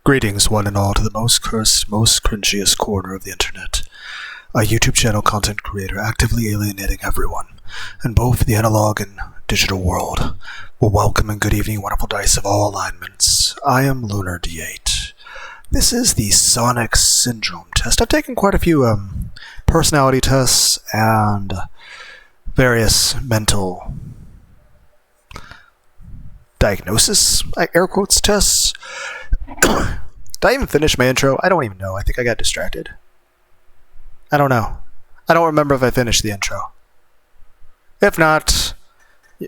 Greetings, one and all, to the most cursed, most cringiest corner of the internet. A YouTube channel content creator actively alienating everyone, in both the analog and digital world. Well, welcome and good evening, wonderful dice of all alignments. I am Lunar D8. This is the Sonic Syndrome test. I've taken quite a few personality tests and various mental diagnosis, air quotes, tests. Did I even finish my intro? I don't even know. I think I got distracted. I don't know. I don't remember if I finished the intro. If not,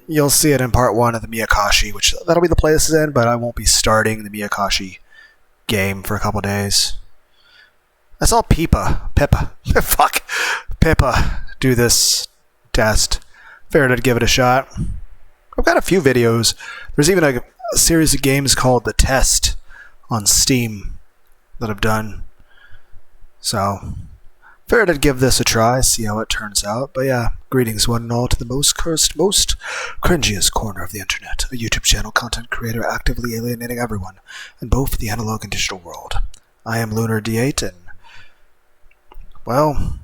you'll see it in part 1 of the Miyakashi, which that'll be the play this is in, but I won't be starting the Miyakashi game for a couple days. I saw Pippa do this test. Figured I'd give it a shot. I've got a few videos. There's even a series of games called The Test on Steam that I've done. So, figured I'd give this a try, see how it turns out. But yeah, greetings one and all to the most cursed, most cringiest corner of the internet. A YouTube channel content creator actively alienating everyone in both the analog and digital world. I am Lunar D8 and, well,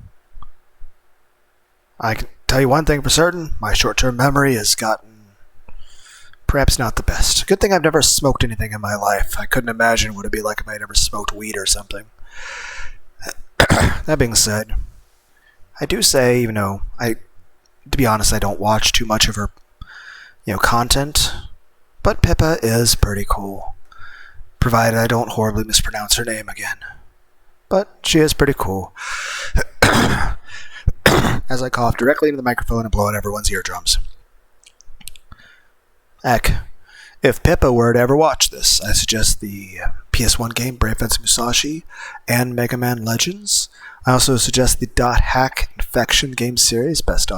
I can tell you one thing for certain. My short-term memory has gotten perhaps not the best. Good thing I've never smoked anything in my life. I couldn't imagine what it'd be like if I'd ever smoked weed or something. That being said, I do say, even though to be honest, I don't watch too much of her, content, but Pippa is pretty cool, provided I don't horribly mispronounce her name again. But she is pretty cool. As I cough directly into the microphone and blow out everyone's eardrums. Heck, if Pippa were to ever watch this, I suggest the PS1 game Brave Fence Musashi and Mega Man Legends. I also suggest the .hack Infection game series based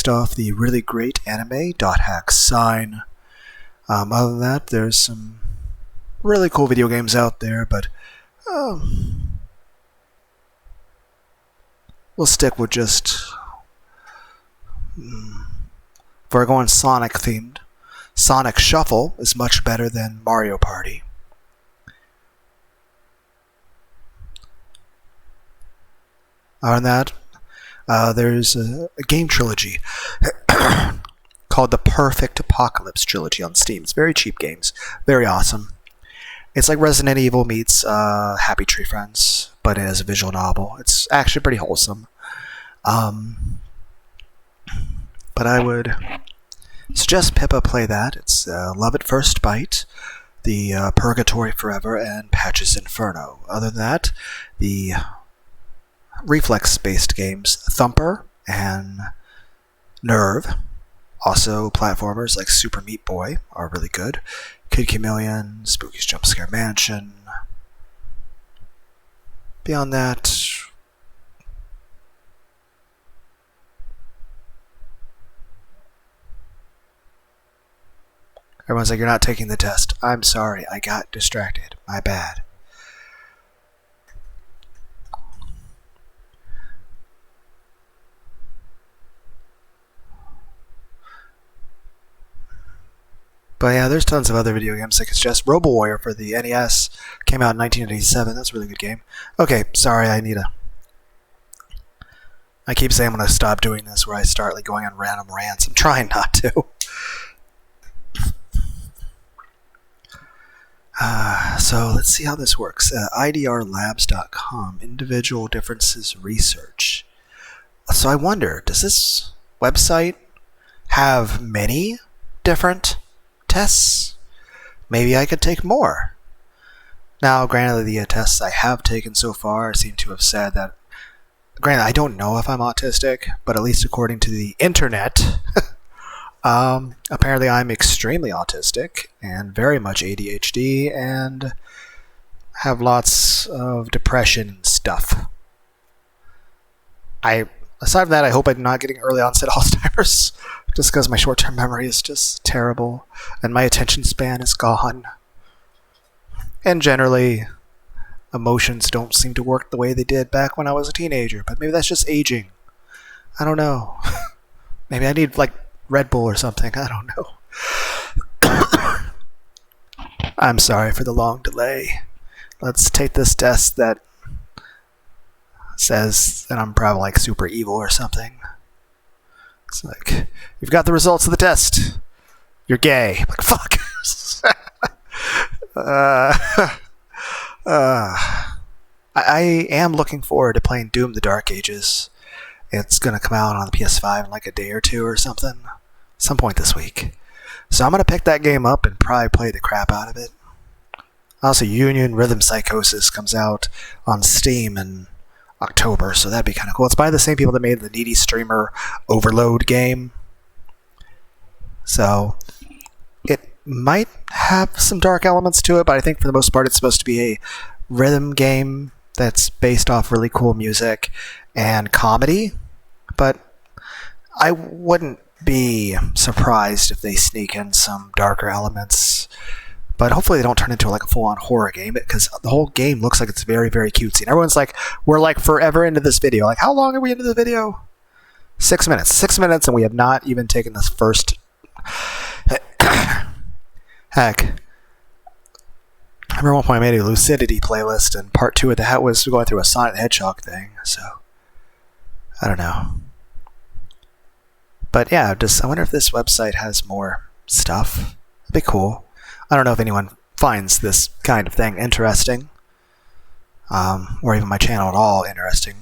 off the really great anime .hack Sign. Other than that, there's some really cool video games out there, but we'll stick with just if we're going Sonic themed. Sonic Shuffle is much better than Mario Party. Other than that, there's a game trilogy called the Perfect Apocalypse Trilogy on Steam. It's very cheap games. Very awesome. It's like Resident Evil meets Happy Tree Friends, but as a visual novel. It's actually pretty wholesome. But I would suggest Pippa play that. It's Love at First Bite, the Purgatory Forever, and Patches Inferno. Other than that, the reflex-based games Thumper and Nerve, also platformers like Super Meat Boy, are really good. Kid Chameleon, Spooky's Jump Scare Mansion. Beyond that, everyone's like, you're not taking the test. I'm sorry, I got distracted. My bad. But yeah, there's tons of other video games. Like it's just Robo Warrior for the NES. Came out in 1987. That's a really good game. Okay, sorry, I keep saying I'm going to stop doing this where I start going on random rants. I'm trying not to. So let's see how this works. IDRlabs.com, Individual Differences Research. So I wonder, does this website have many different tests? Maybe I could take more. Now, granted, the tests I have taken so far seem to have said that, granted, I don't know if I'm autistic, but at least according to the internet, apparently I'm extremely autistic and very much ADHD and have lots of depression and stuff. Aside from that, I hope I'm not getting early onset Alzheimer's, just because my short-term memory is just terrible and my attention span is gone. And generally, emotions don't seem to work the way they did back when I was a teenager, but maybe that's just aging. I don't know. Maybe I need Red Bull or something. I don't know. I'm sorry for the long delay. let's take this test that says that I'm probably like super evil or something. It's like, you've got the results of the test. You're gay. I'm like, fuck. I am looking forward to playing Doom: The Dark Ages. It's going to come out on the PS5 in like a day or two or something. Some point this week. So I'm going to pick that game up and probably play the crap out of it. Also, Union Rhythm Psychosis comes out on Steam in October, so that'd be kind of cool. It's by the same people that made the Needy Streamer Overload game. So it might have some dark elements to it, but I think for the most part it's supposed to be a rhythm game that's based off really cool music and comedy. But I wouldn't be surprised if they sneak in some darker elements. But hopefully they don't turn into like a full-on horror game, because the whole game looks like it's very, very cutesy. And everyone's like, we're like forever into this video. Like, how long are we into the video? 6 minutes. 6 minutes, and we have not even taken this first... Heck. I remember one point I made a Lucidity playlist, and part 2 of that was going through a Sonic the Hedgehog thing, so... I don't know. But yeah, I wonder if this website has more stuff. It'd be cool. I don't know if anyone finds this kind of thing interesting, or even my channel at all interesting.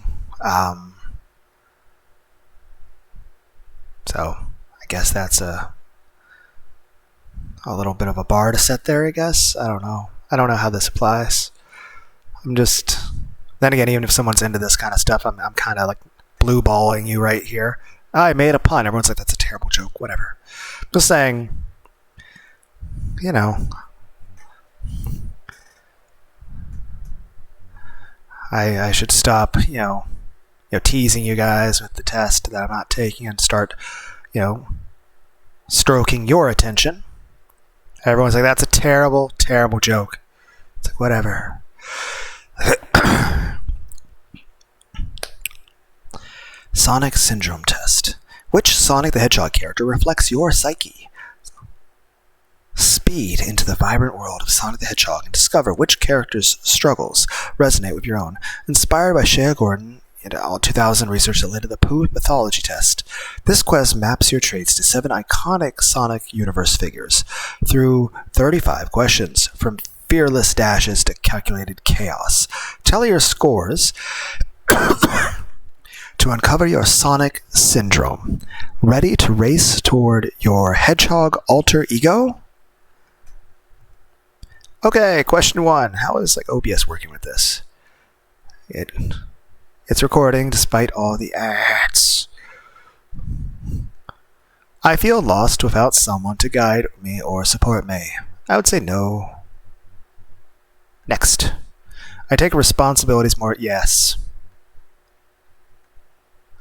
So I guess that's a little bit of a bar to set there, I guess. I don't know. I don't know how this applies. Then again, even if someone's into this kind of stuff, I'm kind of like blue balling you right here. I made a pun. Everyone's like, that's a terrible joke. Whatever. Just saying, you know, I should stop, teasing you guys with the test that I'm not taking and start, stroking your attention. Everyone's like, that's a terrible, terrible joke. It's like, whatever. Sonic Syndrome Test. Which Sonic the Hedgehog character reflects your psyche? Speed into the vibrant world of Sonic the Hedgehog and discover which character's struggles resonate with your own. Inspired by Shea Gordon and 2000 research that led to the Pooh Pathology Test, this quest maps your traits to 7 iconic Sonic universe figures through 35 questions, from fearless dashes to calculated chaos. Tally your scores to uncover your Sonic syndrome. Ready to race toward your hedgehog alter ego? Okay, question 1. How is OBS working with this? It's recording despite all the ads. I feel lost without someone to guide me or support me. I would say no. Next. I take responsibilities more. Yes.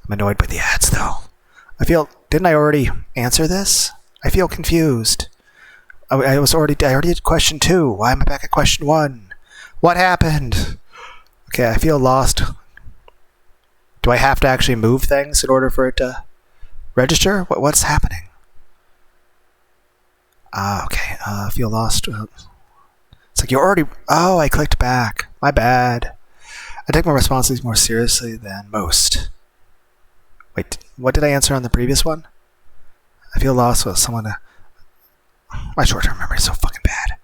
I'm annoyed by the ads, though. Didn't I already answer this? I feel confused. I already did question 2. Why am I back at question 1? What happened? Okay, I feel lost. Do I have to actually move things in order for it to register? What's happening? Okay. I feel lost. It's like you're already... Oh, I clicked back. My bad. I take my responsibilities more seriously than most. Wait, what did I answer on the previous one? I feel lost with someone to... My short-term memory is so fucking bad.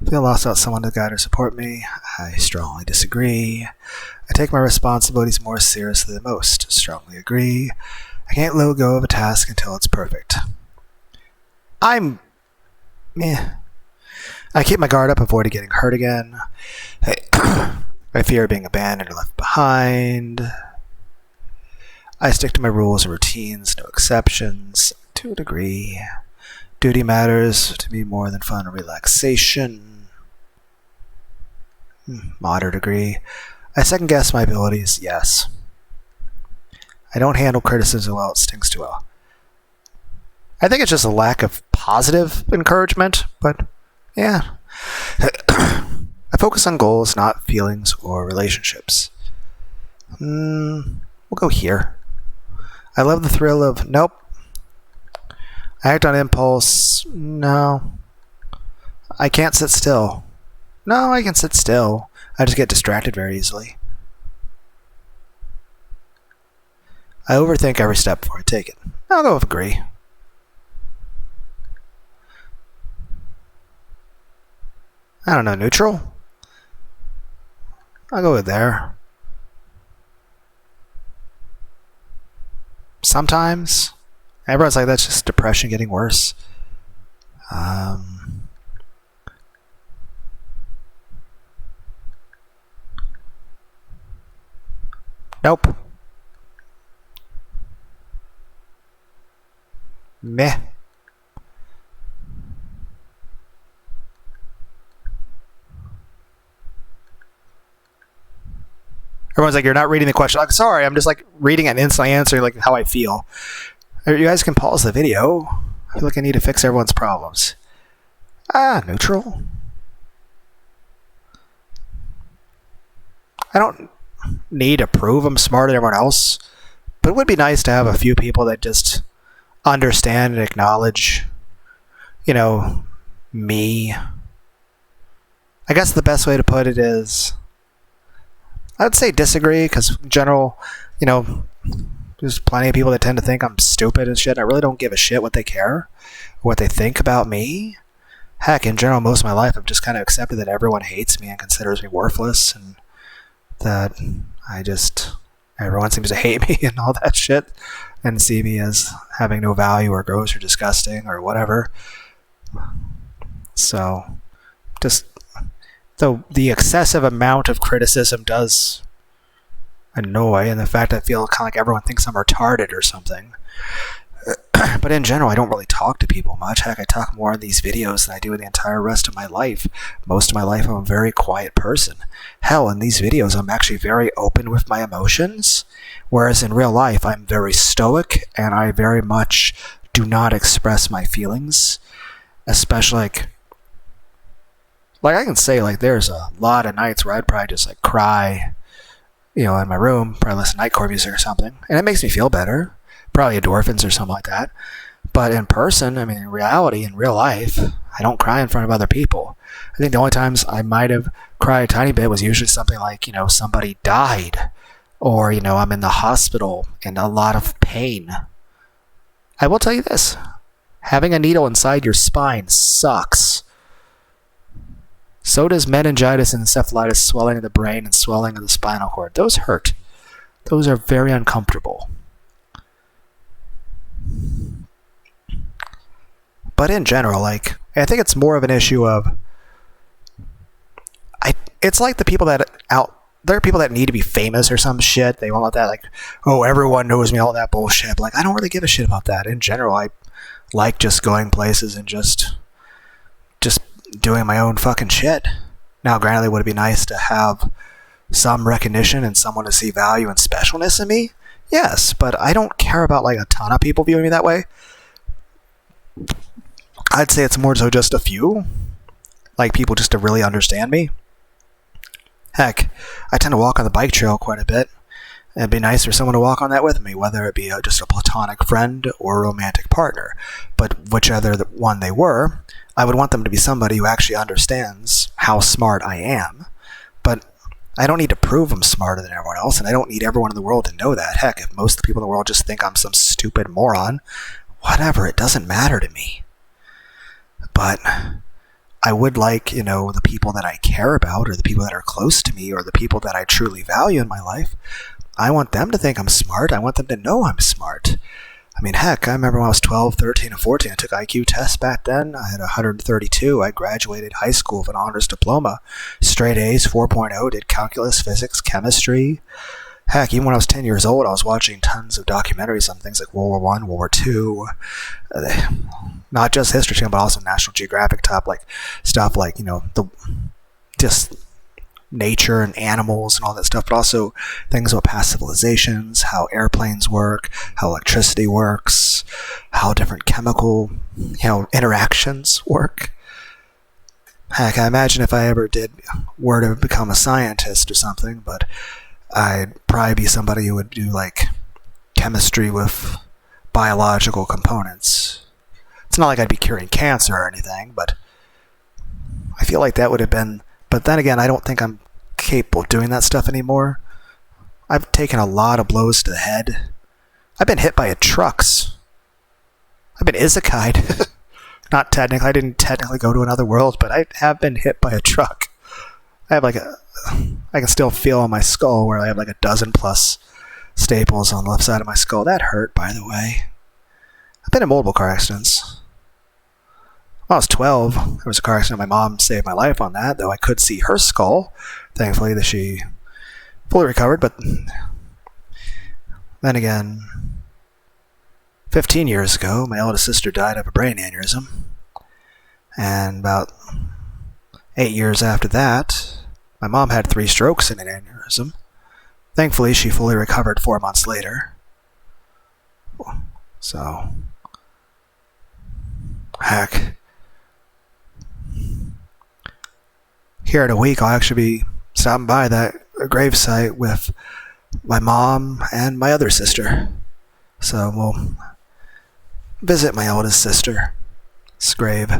I feel lost without someone to guide or support me. I strongly disagree. I take my responsibilities more seriously than most. Strongly agree. I can't let go of a task until it's perfect. I keep my guard up, avoiding getting hurt again. I fear being abandoned or left behind. I stick to my rules and routines, no exceptions, to a degree. Duty matters to me more than fun or relaxation. Moderate degree. I second guess my abilities, yes. I don't handle criticism well, it stings too well. I think it's just a lack of positive encouragement, but yeah. I focus on goals, not feelings or relationships. We'll go here. I love the thrill of... Nope. I act on impulse. No. I can't sit still. No, I can sit still. I just get distracted very easily. I overthink every step before I take it. I'll go with agree. I don't know, neutral? I'll go with there. Sometimes. Everyone's like, that's just depression getting worse. Nope. Meh. Everyone's like, you're not reading the question. Like, sorry, I'm just like reading it and instantly answering like how I feel. You guys can pause the video. I feel like I need to fix everyone's problems. Neutral. I don't need to prove I'm smarter than everyone else, but it would be nice to have a few people that just understand and acknowledge, me. I guess the best way to put it is, I'd say disagree, because in general, there's plenty of people that tend to think I'm stupid and shit. I really don't give a shit what they care or what they think about me. Heck, in general, most of my life, I've just kind of accepted that everyone hates me and considers me worthless, and that everyone seems to hate me and all that shit and see me as having no value or gross or disgusting or whatever. So, the excessive amount of criticism does annoy, and the fact I feel kind of like everyone thinks I'm retarded or something. But in general, I don't really talk to people much. Heck, I talk more in these videos than I do in the entire rest of my life. Most of my life, I'm a very quiet person. Hell, in these videos, I'm actually very open with my emotions, whereas in real life, I'm very stoic, and I very much do not express my feelings, especially like I can say, like, there's a lot of nights where I'd probably just like cry, in my room, probably listen to nightcore music or something, and it makes me feel better. Probably endorphins or something like that. But in person, in reality, in real life, I don't cry in front of other people. I think the only times I might have cried a tiny bit was usually something like, somebody died, or, I'm in the hospital in a lot of pain. I will tell you this. Having a needle inside your spine sucks. So does meningitis and encephalitis, swelling of the brain and swelling of the spinal cord. Those hurt. Those are very uncomfortable. But in general, I think it's more of an issue of, it's like there are people that need to be famous or some shit. They want that, everyone knows me, all that bullshit. But I don't really give a shit about that. In general, I like just going places and just doing my own fucking shit. Now, granted, would it be nice to have some recognition and someone to see value and specialness in me? Yes, but I don't care about a ton of people viewing me that way. I'd say it's more so just a few, people just to really understand me. Heck, I tend to walk on the bike trail quite a bit. It'd be nice for someone to walk on that with me, whether it be just a platonic friend or a romantic partner. But whichever one they were, I would want them to be somebody who actually understands how smart I am. But I don't need to prove I'm smarter than everyone else, and I don't need everyone in the world to know that. Heck, if most of the people in the world just think I'm some stupid moron, whatever, it doesn't matter to me. But I would like, the people that I care about, or the people that are close to me, or the people that I truly value in my life, I want them to think I'm smart. I want them to know I'm smart. Heck, I remember when I was 12, 13, and 14, I took IQ tests back then. I had 132. I graduated high school with an honors diploma. Straight A's, 4.0, did calculus, physics, chemistry. Heck, even when I was 10 years old, I was watching tons of documentaries on things like World War I, World War II. Not just History Channel, but also National Geographic stuff just nature and animals and all that stuff, but also things about past civilizations, how airplanes work, how electricity works, how different chemical, interactions work. Heck, I imagine if I ever were to become a scientist or something, but I'd probably be somebody who would do chemistry with biological components. It's not like I'd be curing cancer or anything, but I feel like that would have been But then again, I don't think I'm capable of doing that stuff anymore. I've taken a lot of blows to the head. I've been hit by trucks. I've been isekai'd. Not technically, I didn't technically go to another world, but I have been hit by a truck. I can still feel on my skull where I have like a dozen plus staples on the left side of my skull. That hurt, by the way. I've been in multiple car accidents. When I was 12, there was a car accident. My mom saved my life on that, though I could see her skull. Thankfully, that she fully recovered, but then again, 15 years ago, my eldest sister died of a brain aneurysm. And about 8 years after that, my mom had 3 strokes and an aneurysm. Thankfully, she fully recovered 4 months later. So, heck. Here in a week, I'll actually be stopping by that gravesite with my mom and my other sister. So we'll visit my oldest sister's grave.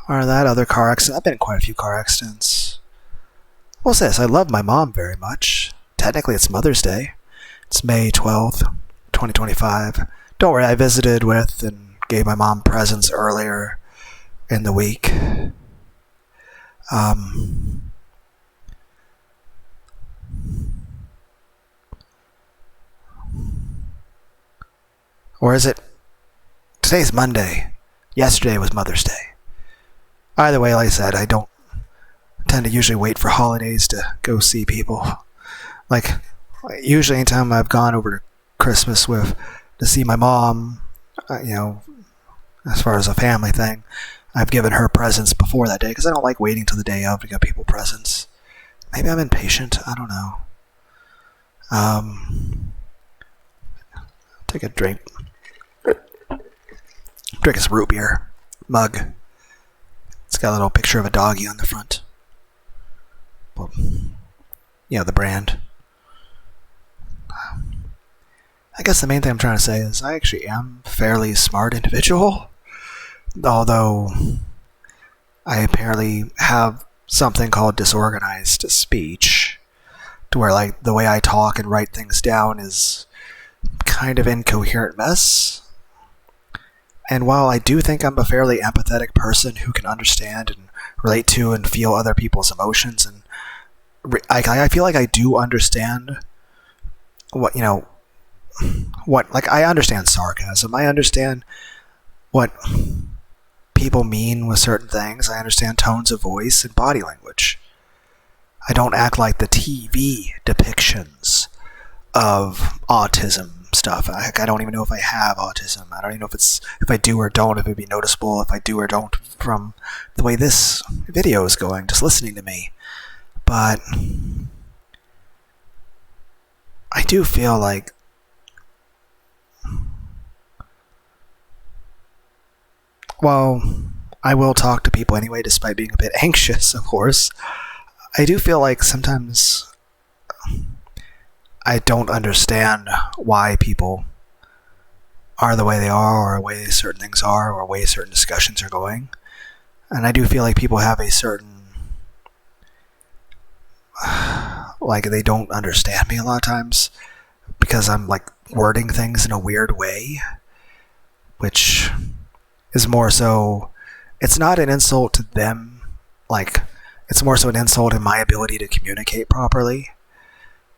Or that other car accident. I've been in quite a few car accidents. What's this? I love my mom very much. Technically, it's Mother's Day. It's May 12th, 2025. Don't worry, I visited with and gave my mom presents earlier in the week. Or is it? Today's Monday. Yesterday was Mother's Day. Either way, like I said, I don't tend to usually wait for holidays to go see people. Like, usually anytime I've gone over to Christmas to see my mom, as far as a family thing, I've given her presents before that day because I don't like waiting till the day of to get people presents. Maybe I'm impatient. I don't know. Take a drink. Drink this root beer mug. It's got a little picture of a doggy on the front. Well, the brand. I guess the main thing I'm trying to say is I actually am a fairly smart individual. Although I apparently have something called disorganized speech, to where like the way I talk and write things down is kind of incoherent mess. And while I do think I'm a fairly empathetic person who can understand and relate to and feel other people's emotions, and I feel like I do understand I understand sarcasm. I understand what people mean with certain things. I understand tones of voice and body language. I don't act like the TV depictions of autism stuff. I don't even know if I have autism. I don't even know if I do or don't, if it'd be noticeable if I do or don't from the way this video is going, just listening to me. But I do feel like while I will talk to people anyway, despite being a bit anxious, of course, I do feel like sometimes I don't understand why people are the way they are, or the way certain things are, or the way certain discussions are going. And I do feel like people have a certain, like they don't understand me a lot of times because I'm like wording things in a weird way, which is more so, it's not an insult to them, like it's more so an insult in my ability to communicate properly.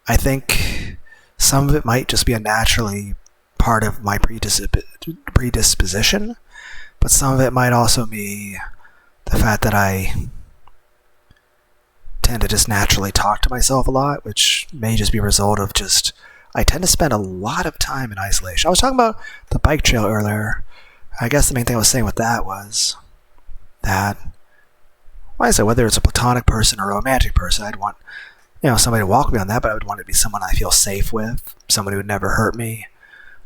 I think some of it might just be a naturally part of my predisposition, but some of it might also be the fact that I tend to just naturally talk to myself a lot, which may just be a result of just, I tend to spend a lot of time in isolation. I was talking about the bike trail earlier. I guess the main thing I was saying with that was that, like I said, whether it's a platonic person or a romantic person, I'd want somebody to walk me on that, but I would want it to be someone I feel safe with, someone who would never hurt me,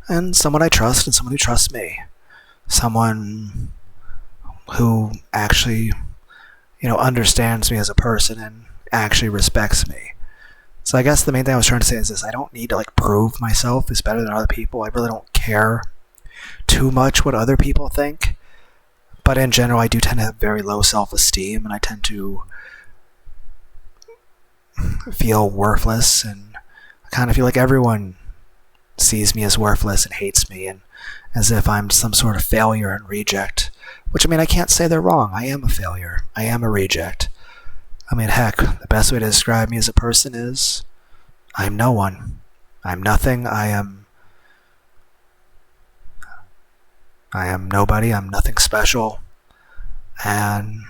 and someone I trust and someone who trusts me. Someone who actually, understands me as a person and actually respects me. So I guess the main thing I was trying to say is this: I don't need to prove myself is better than other people. I really don't care too much what other people think, But in general, I do tend to have very low self-esteem, and I tend to feel worthless, and I kind of feel like everyone sees me as worthless and hates me, and as if I'm some sort of failure and reject. Which, I mean, I can't say they're wrong. I am a failure. I am a reject. I mean, heck, the best way to describe me as a person is I'm no one. I'm nothing. I am nobody. I'm nothing special. And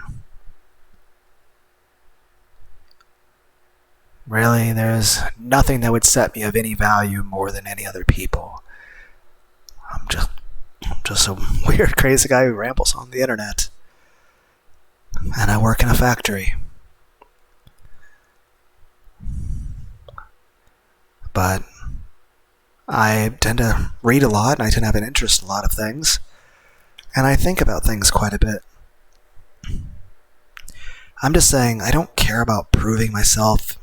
really, there's nothing that would set me of any value more than any other people. I'm just a weird, crazy guy who rambles on the internet. And I work in a factory. But I tend to read a lot, and I tend to have an interest in a lot of things. And I think about things quite a bit. I'm just saying, I don't care about proving myself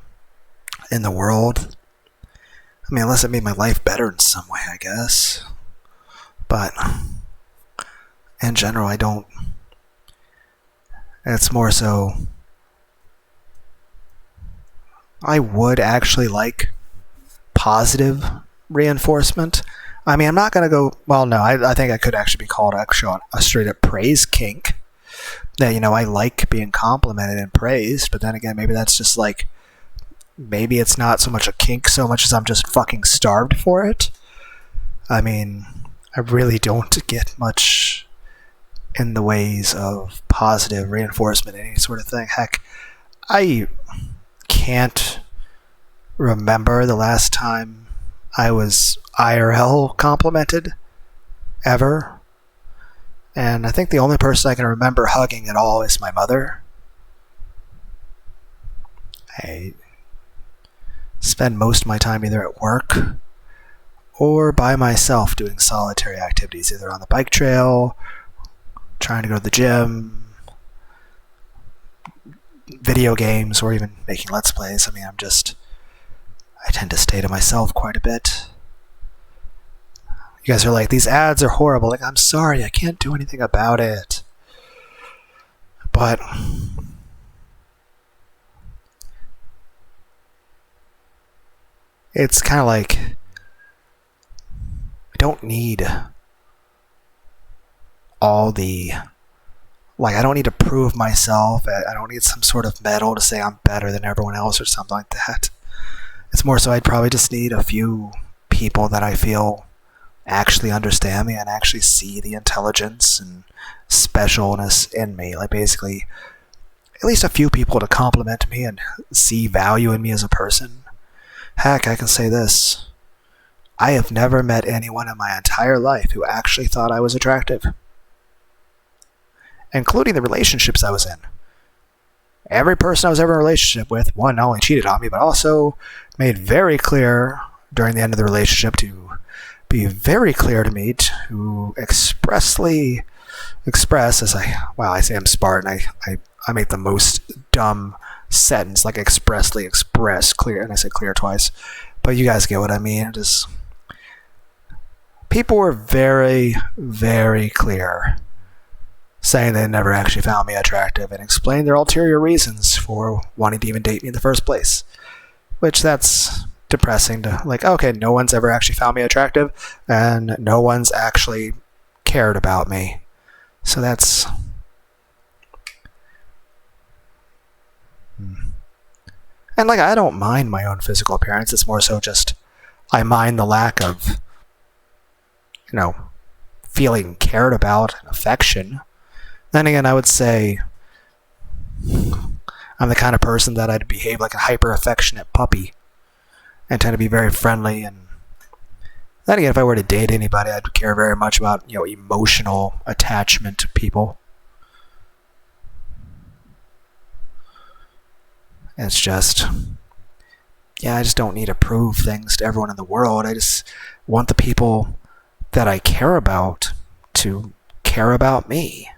in the world. I mean, unless it made my life better in some way, I guess. But in general, I don't. It's more so, I would actually like positive reinforcement. I mean, I'm not going to go, well, no, I think I could actually be called actually a straight up praise kink. That, I like being complimented and praised, but then again, maybe that's just like, maybe it's not so much a kink so much as I'm just fucking starved for it. I mean, I really don't get much in the ways of positive reinforcement, any sort of thing. Heck, I can't remember the last time I was IRL complimented ever. And I think the only person I can remember hugging at all is my mother. I spend most of my time either at work or by myself doing solitary activities, either on the bike trail, trying to go to the gym, video games, or even making Let's Plays. I mean, I tend to stay to myself quite a bit. You guys are like, these ads are horrible. Like, I'm sorry, I can't do anything about it. But it's kind of like, I don't need all the, like, I don't need to prove myself. I don't need some sort of medal to say I'm better than everyone else or something like that. It's more so I'd probably just need a few people that I feel actually understand me and actually see the intelligence and specialness in me. Like, basically, at least a few people to compliment me and see value in me as a person. Heck, I can say this. I have never met anyone in my entire life who actually thought I was attractive, including the relationships I was in. Every person I was ever in a relationship with, one, not only cheated on me, but also made very clear during the end of the relationship to be very clear to me to expressly express, as I say I'm smart, and I make the most dumb sentence, like expressly express clear, and I said clear twice, but you guys get what I mean. People were very, very clear, saying they never actually found me attractive and explained their ulterior reasons for wanting to even date me in the first place. Which, that's depressing to, like, okay, no one's ever actually found me attractive and no one's actually cared about me. So that's... And, like, I don't mind my own physical appearance. It's more so just I mind the lack of, feeling cared about and affection. Then again, I would say I'm the kind of person that I'd behave like a hyper-affectionate puppy and tend to be very friendly. And then again, if I were to date anybody, I'd care very much about, emotional attachment to people. It's just, I just don't need to prove things to everyone in the world. I just want the people that I care about to care about me.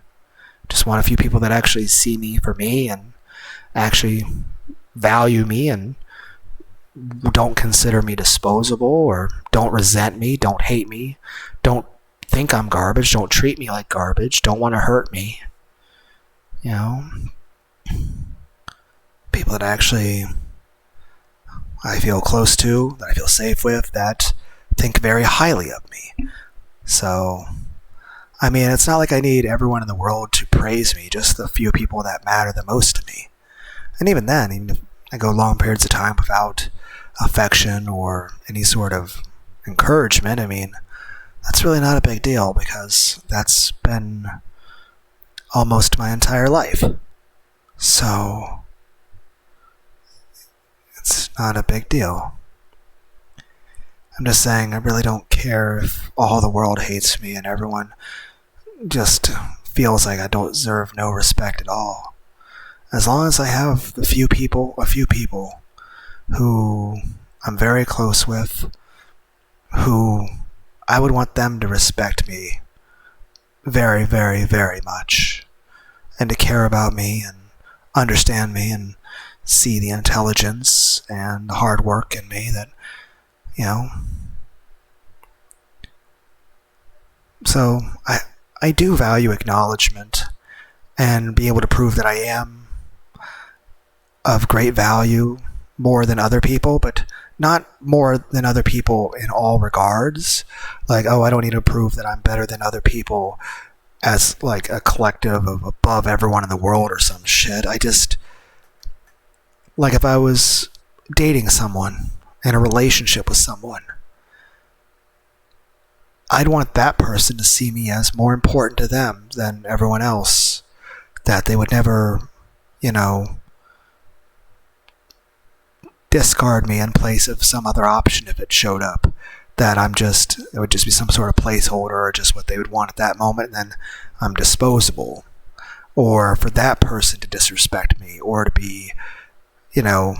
Just want a few people that actually see me for me and actually value me and don't consider me disposable or don't resent me, don't hate me, don't think I'm garbage, don't treat me like garbage, don't want to hurt me. You know, people that actually I feel close to, that I feel safe with, that think very highly of me. So, I mean, it's not like I need everyone in the world to praise me, just the few people that matter the most to me. And even then, even if I go long periods of time without affection or any sort of encouragement, I mean, that's really not a big deal because that's been almost my entire life. So, it's not a big deal. I'm just saying I really don't care if all the world hates me and everyone just feels like I don't deserve no respect at all. As long as I have a few people who I'm very close with, who I would want them to respect me very, very, very much, and to care about me and understand me and see the intelligence and the hard work in me that, you know. So I do value acknowledgement and be able to prove that I am of great value more than other people, but not more than other people in all regards. Like, oh, I don't need to prove that I'm better than other people as like a collective of above everyone in the world or some shit. I just, like, if I was dating someone, in a relationship with someone, I'd want that person to see me as more important to them than everyone else. That they would never, you know, discard me in place of some other option if it showed up. That it would just be some sort of placeholder or just what they would want at that moment, and then I'm disposable. Or for that person to disrespect me, or to be, you know,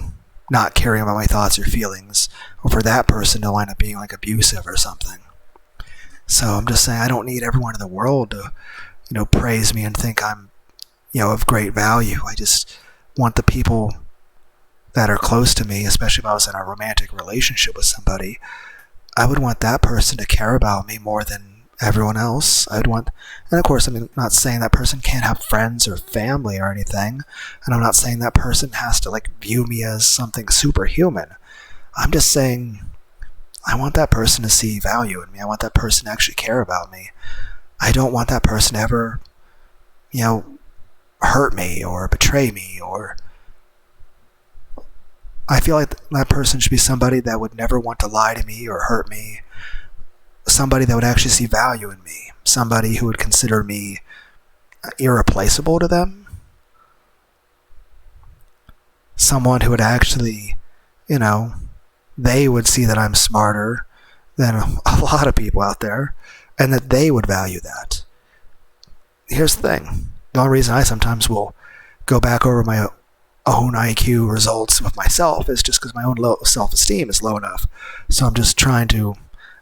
not caring about my thoughts or feelings, or for that person to wind up being like abusive or something. So I'm just saying I don't need everyone in the world to, you know, praise me and think I'm, you know, of great value. I just want the people that are close to me, especially if I was in a romantic relationship with somebody, I would want that person to care about me more than everyone else. I would want, and of course, I'm not saying that person can't have friends or family or anything, and I'm not saying that person has to like view me as something superhuman. I'm just saying I want that person to see value in me. I want that person to actually care about me. I don't want that person to ever, you know, hurt me or betray me, or I feel like that person should be somebody that would never want to lie to me or hurt me. Somebody that would actually see value in me. Somebody who would consider me irreplaceable to them. Someone who would actually, you know, they would see that I'm smarter than a lot of people out there, and that they would value that. Here's the thing. The only reason I sometimes will go back over my own IQ results with myself is just because my own self-esteem is low enough. So I'm just trying to,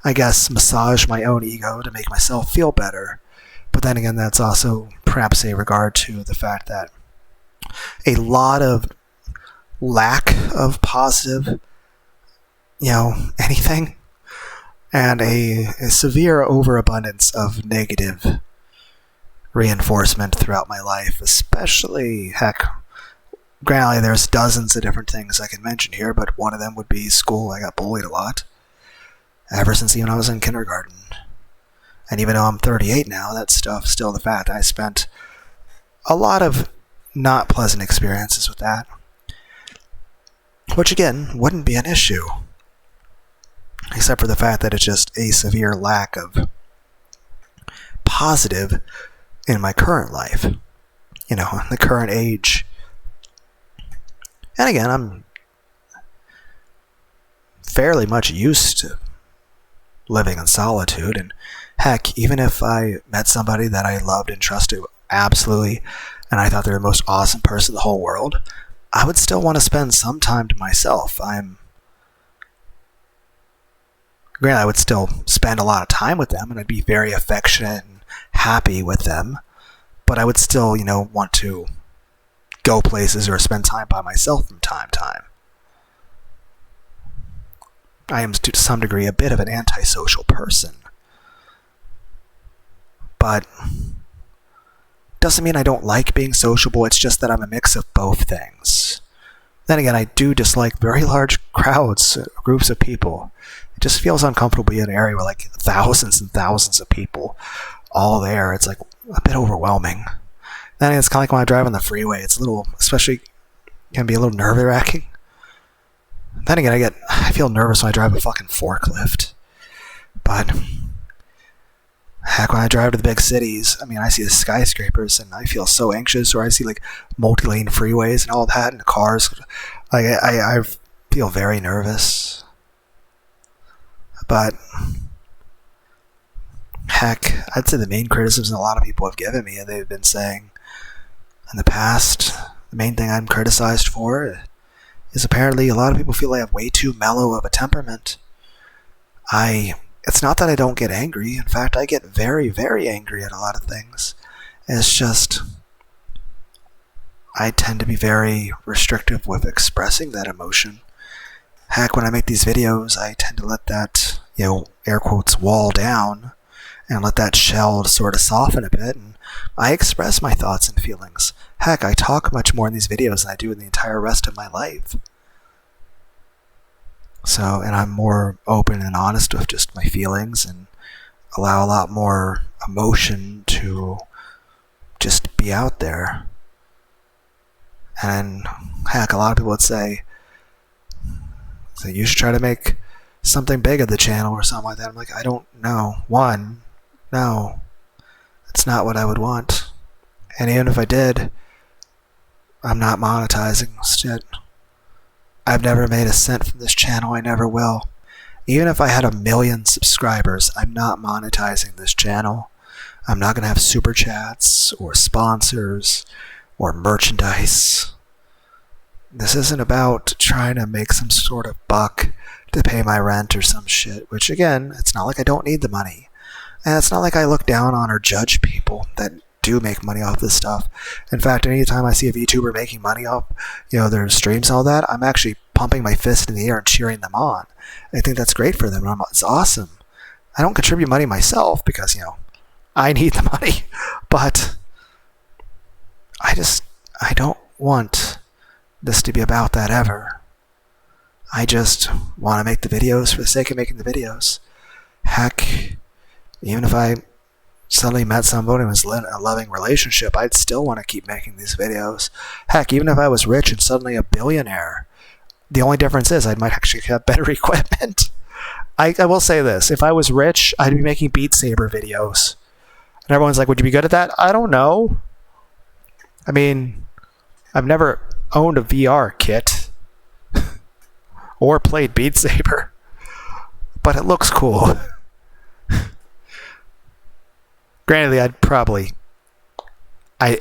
I guess, massage my own ego to make myself feel better. But then again, that's also perhaps a regard to the fact that a lot of lack of positive, you know, anything, and a severe overabundance of negative reinforcement throughout my life, especially, heck, granted, there's dozens of different things I can mention here, but one of them would be school. I got bullied a lot ever since even I was in kindergarten. And even though I'm 38 now, that stuff's still the fact. I spent a lot of not pleasant experiences with that, which again wouldn't be an issue, except for the fact that it's just a severe lack of positive in my current life, you know, the current age. And again, I'm fairly much used to living in solitude, and heck, even if I met somebody that I loved and trusted absolutely, and I thought they were the most awesome person in the whole world, I would still want to spend some time to myself. Granted, I would still spend a lot of time with them, and I'd be very affectionate and happy with them, but I would still, you know, want to go places or spend time by myself from time to time. I am, to some degree, a bit of an antisocial person. but doesn't mean I don't like being sociable. It's just that I'm a mix of both things. Then again, I do dislike very large crowds, groups of people. It just feels uncomfortable being in an area with like thousands and thousands of people all there. It's like a bit overwhelming. Then it's kind of like when I drive on the freeway. It's a little, especially, can be a little nerve-wracking. Then again, I feel nervous when I drive a fucking forklift. But heck, when I drive to the big cities, I mean, I see the skyscrapers and I feel so anxious, or I see like multi-lane freeways and all that, and the cars. Like I feel very nervous. But heck, I'd say the main criticism a lot of people have given me, and they've been saying in the past, the main thing I'm criticized for is apparently a lot of people feel I have way too mellow of a temperament. It's not that I don't get angry. In fact, I get very, very angry at a lot of things. It's just I tend to be very restrictive with expressing that emotion. Heck, when I make these videos, I tend to let that, air quotes, wall down and let that shell sort of soften a bit, and I express my thoughts and feelings. Heck, I talk much more in these videos than I do in the entire rest of my life. So, and I'm more open and honest with just my feelings and allow a lot more emotion to just be out there. And heck, a lot of people would say you should try to make something big of the channel or something like that. I'm like, I don't know. No, it's not what I would want. And even if I did, I'm not monetizing shit. I've never made a cent from this channel. I never will. Even if I had 1 million subscribers, I'm not monetizing this channel. I'm not going to have super chats or sponsors or merchandise. This isn't about trying to make some sort of buck to pay my rent or some shit, which again, it's not like I don't need the money. And it's not like I look down on or judge people that do make money off this stuff. In fact, anytime I see a VTuber making money off, their streams and all that, I'm actually pumping my fist in the air and cheering them on. I think that's great for them. It's awesome. I don't contribute money myself because, I need the money. But I don't want this to be about that ever. I just want to make the videos for the sake of making the videos. Heck, even if I suddenly met somebody and was in a loving relationship, I'd still want to keep making these videos. Heck, even if I was rich and suddenly a billionaire, the only difference is I might actually have better equipment. I will say this, if I was rich, I'd be making Beat Saber videos. And everyone's like, would you be good at that? I don't know. I mean, I've never owned a VR kit or played Beat Saber, but it looks cool. Granted,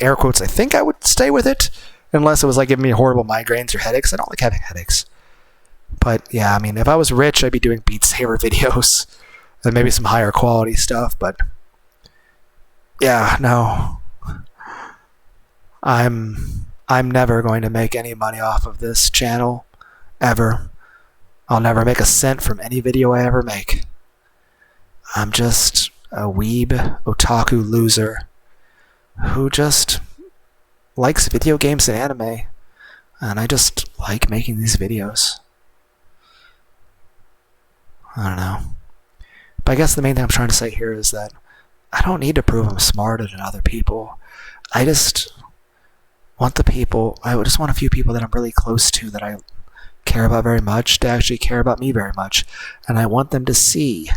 air quotes, I think I would stay with it, unless it was like giving me horrible migraines or headaches. I don't like having headaches. But yeah, I mean, if I was rich, I'd be doing Beat Saber videos and maybe some higher quality stuff. But yeah, no, I'm never going to make any money off of this channel, ever. I'll never make a cent from any video I ever make. I'm just a weeb otaku loser who just likes video games and anime, and I just like making these videos. I don't know. But I guess the main thing I'm trying to say here is that I don't need to prove I'm smarter than other people. I just want a few people that I'm really close to, that I care about very much, to actually care about me very much. And I want them to see,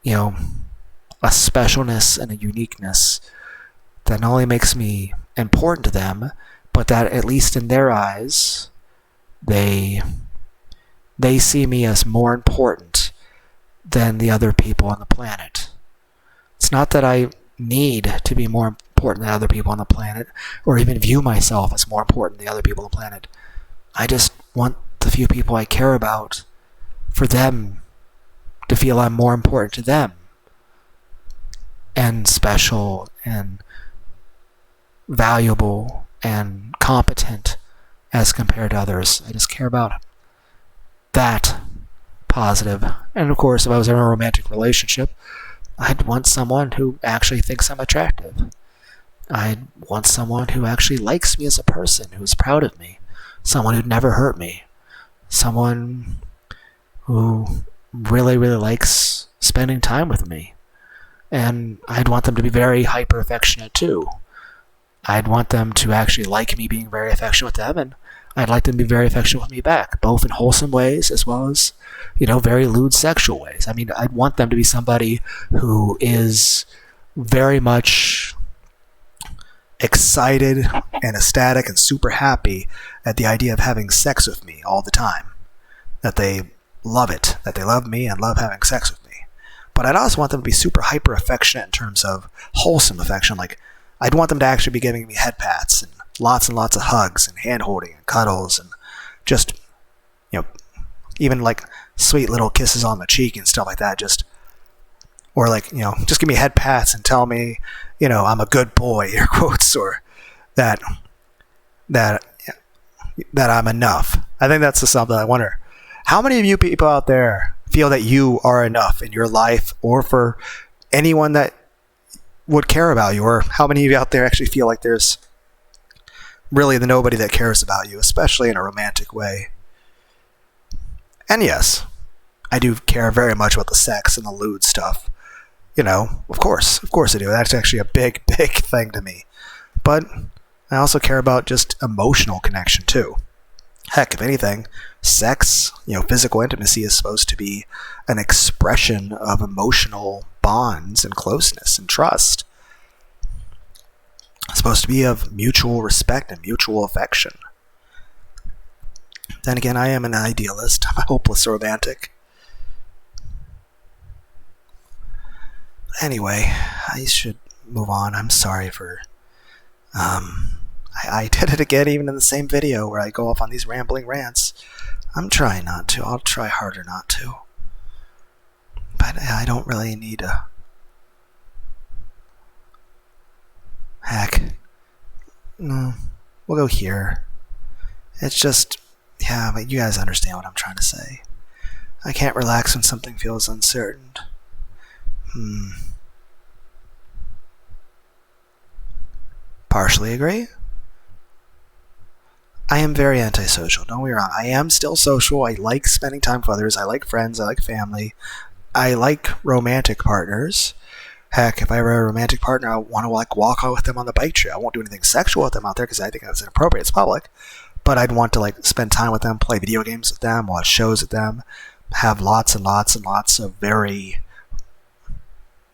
a specialness and a uniqueness that not only makes me important to them, but that at least in their eyes, they see me as more important than the other people on the planet. It's not that I need to be more important than other people on the planet, or even view myself as more important than the other people on the planet. I just want the few people I care about, for them to feel I'm more important to them, and special, and valuable, and competent as compared to others. I just care about that positive. And of course, if I was in a romantic relationship, I'd want someone who actually thinks I'm attractive. I'd want someone who actually likes me as a person, who's proud of me, someone who'd never hurt me, someone who really, really likes spending time with me. And I'd want them to be very hyper affectionate too. I'd want them to actually like me being very affectionate with them, and I'd like them to be very affectionate with me back, both in wholesome ways as well as, very lewd sexual ways. I mean, I'd want them to be somebody who is very much excited and ecstatic and super happy at the idea of having sex with me all the time. That they love it, that they love me and love having sex with me. But I'd also want them to be super hyper affectionate in terms of wholesome affection. Like, I'd want them to actually be giving me head pats and lots of hugs and hand holding and cuddles and just, even like sweet little kisses on the cheek and stuff like that. Or like, just give me head pats and tell me, I'm a good boy, air quotes, or that I'm enough. I think that's something I wonder. How many of you people out there feel that you are enough in your life or for anyone that would care about you? Or how many of you out there actually feel like there's really nobody that cares about you, especially in a romantic way? And yes, I do care very much about the sex and the lewd stuff. Of course I do. That's actually a big, big thing to me. But I also care about just emotional connection too. Heck, if anything, sex, physical intimacy is supposed to be an expression of emotional bonds and closeness and trust. It's supposed to be of mutual respect and mutual affection. Then again, I am an idealist. I'm a hopeless romantic. Anyway, I should move on. I'm sorry for... I did it again, even in the same video where I go off on these rambling rants. I'm trying not to. I'll try harder not to. But I don't really need to. Heck. No. We'll go here. It's just... Yeah, but you guys understand what I'm trying to say. I can't relax when something feels uncertain. Partially agree. I am very antisocial, don't get me wrong. I am still social. I like spending time with others. I like friends. I like family. I like romantic partners. Heck, if I have a romantic partner, I want to walk out with them on the bike trail. I won't do anything sexual with them out there because I think that's inappropriate. It's public. But I'd want to spend time with them, play video games with them, watch shows with them, have lots and lots and lots of very,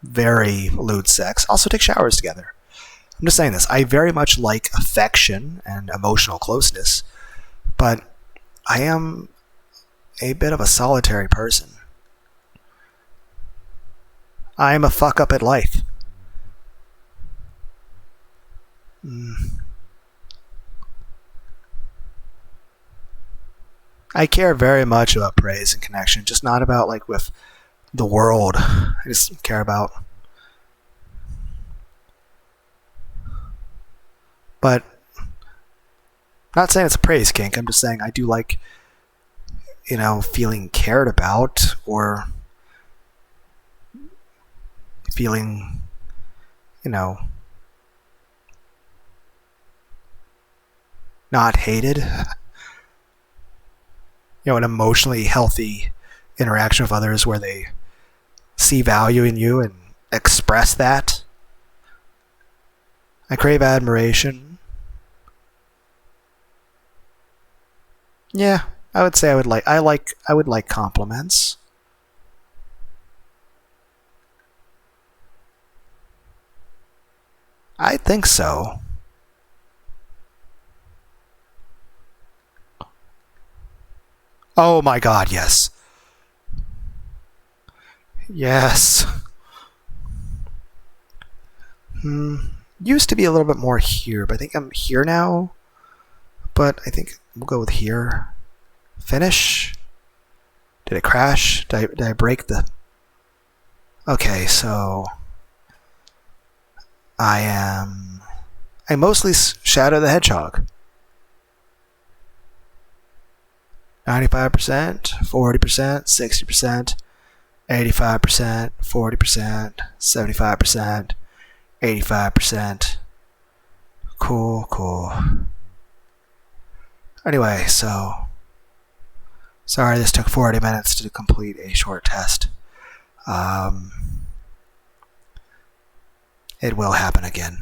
very lewd sex. Also take showers together. I'm just saying this. I very much like affection and emotional closeness, but I am a bit of a solitary person. I am a fuck up at life. I care very much about praise and connection, just not about with the world. I just care about... But not saying it's a praise kink. I'm just saying I do like, feeling cared about or feeling, not hated. An emotionally healthy interaction with others where they see value in you and express that. I crave admiration. Yeah, I would say I would like compliments. I think so. Oh my god, yes. Yes. Used to be a little bit more here, but I think I'm here now. But I think we'll go with here. Finish. Did it crash? Did I break the... Okay, so... I mostly Shadow the Hedgehog. 95%, 40%, 60%. 85%, 40%, 75%, 85%. Cool. Anyway, so sorry this took 40 minutes to complete a short test. It will happen again.